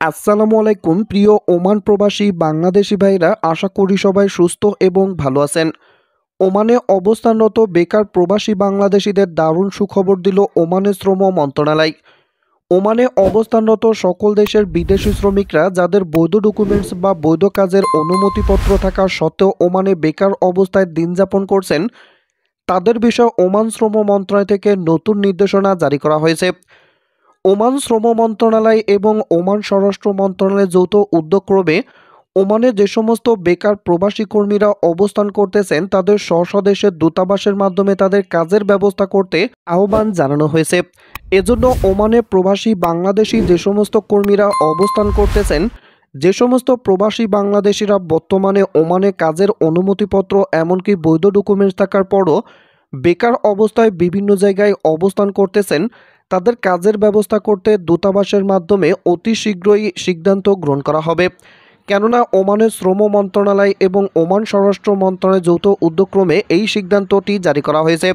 আসসালামু আলাইকুম প্রিয় ওমান প্রবাসী বাংলাদেশি ভাইরা, আশা করি সবাই সুস্থ এবং ভালো আছেন। ওমানে অবস্থানরত বেকার প্রবাসী বাংলাদেশিদের দারুণ সুখবর দিল ওমানের শ্রম মন্ত্রণালয়। ওমানে অবস্থানরত সকল দেশের বিদেশি শ্রমিকরা যাদের বৈধ ডকুমেন্টস বা বৈধ কাজের অনুমতিপত্র থাকা সত্ত্বেও ওমানে বেকার অবস্থায় দিন যাপন করছেন, তাদের বিষয়ে ওমান শ্রম মন্ত্রণালয় থেকে নতুন নির্দেশনা জারি করা হয়েছে। ওমান শ্রম মন্ত্রণালয় এবং ওমান স্বরাষ্ট্র মন্ত্রণালয়ের যৌথ উদ্যোগক্রমে ওমানে যে সমস্ত বেকার প্রবাসী কর্মীরা অবস্থান করতেছেন তাদের স্ব দেশের দূতাবাসের মাধ্যমে তাদের কাজের ব্যবস্থা করতে আহ্বান জানানো হয়েছে। এজন্য ওমানে প্রবাসী বাংলাদেশি যে সমস্ত কর্মীরা অবস্থান করতেছেন, যে সমস্ত প্রবাসী বাংলাদেশিরা বর্তমানে ওমানে কাজের অনুমতিপত্র এমনকি বৈধ ডকুমেন্টস থাকার পরও বেকার অবস্থায় বিভিন্ন জায়গায় অবস্থান করতেছেন, তাদের কাজের ব্যবস্থা করতে দূতাবাসের মাধ্যমে অতি শীঘ্রই সিদ্ধান্ত গ্রহণ করা হবে। কেননা ওমানের শ্রম মন্ত্রণালয় এবং ওমান স্বরাষ্ট্র মন্ত্রণালয়ের যৌথ উদ্যোগক্রমে এই সিদ্ধান্তটি জারি করা হয়েছে।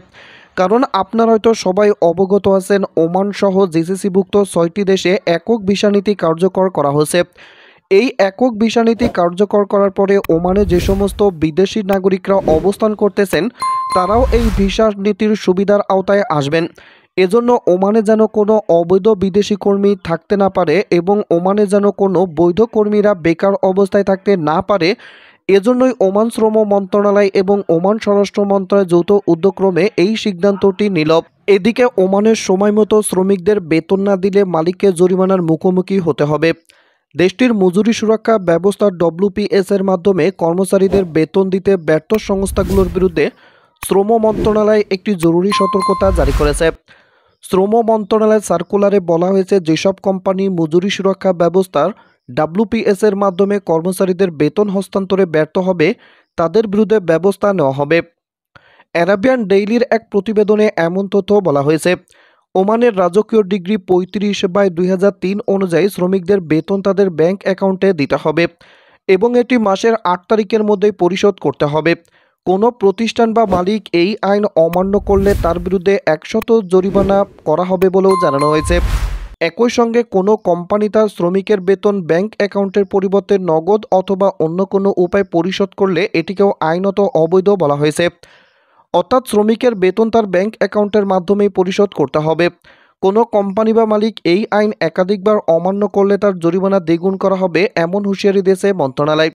কারণ আপনারা হয়তো সবাই অবগত আছেন, ওমান সহ জিসিসিভুক্ত 6টি দেশে একক ভিসা নীতি কার্যকর করা হয়েছে। এই একক ভিসা নীতি কার্যকর করার পরে ওমানে যে সমস্ত বিদেশি নাগরিকরা অবস্থান করতেছেন তারাও এই ভিসা নীতির সুবিধার আওতায় আসবেন। এজন্য ওমানে যেন কোনো অবৈধ বিদেশি কর্মী থাকতে না পারে এবং ওমানে যেন কোনো বৈধ কর্মীরা বেকার অবস্থায় থাকতে না পারে, এজন্যই ওমান শ্রম মন্ত্রণালয় এবং ওমান স্বরাষ্ট্র মন্ত্রণালয়ের যৌথ উদ্যোগক্রমে এই সিদ্ধান্তটি নিল। এদিকে ওমানের সময়মতো শ্রমিকদের বেতন না দিলে মালিককে জরিমানার মুখোমুখি হতে হবে। দেশটির মজুরি সুরক্ষা ব্যবস্থা ডব্লিউপিএস এর মাধ্যমে কর্মচারীদের বেতন দিতে ব্যর্থ সংস্থাগুলোর বিরুদ্ধে শ্রম মন্ত্রণালয় একটি জরুরি সতর্কতা জারি করেছে। শ্রম মন্ত্রণালয়ের সার্কুলারে বলা হয়েছে, যেসব কোম্পানি মজুরি সুরক্ষা ব্যবস্থার ডব্লিউপিএস এর মাধ্যমে কর্মচারীদের বেতন হস্তান্তরে ব্যর্থ হবে তাদের বিরুদ্ধে ব্যবস্থা নেওয়া হবে। অ্যারাবিয়ান ডেইলির এক প্রতিবেদনে এমন তথ্য বলা হয়েছে। ওমানের রাজকীয় ডিগ্রি 35/2003 অনুযায়ী শ্রমিকদের বেতন তাদের ব্যাংক অ্যাকাউন্টে দিতে হবে এবং এটি মাসের 8 তারিখের মধ্যে পরিশোধ করতে হবে। কোনো প্রতিষ্ঠান বা মালিক এই আইন অমান্য করলে তার বিরুদ্ধে 100 জরিমানা করা হবে বলেও জানানো হয়েছে। একই সঙ্গে কোনো কোম্পানি তার শ্রমিকের বেতন ব্যাংক অ্যাকাউন্টের পরিবর্তে নগদ অথবা অন্য কোনো উপায় পরিশোধ করলে এটিকেও আইনত অবৈধ বলা হয়েছে। অর্থাৎ শ্রমিকের বেতন তার ব্যাংক অ্যাকাউন্টের মাধ্যমেই পরিশোধ করতে হবে। কোনো কোম্পানি বা মালিক এই আইন একাধিকবার অমান্য করলে তার জরিমানা দ্বিগুণ করা হবে, এমন হুঁশিয়ারি দিয়েছে মন্ত্রণালয়।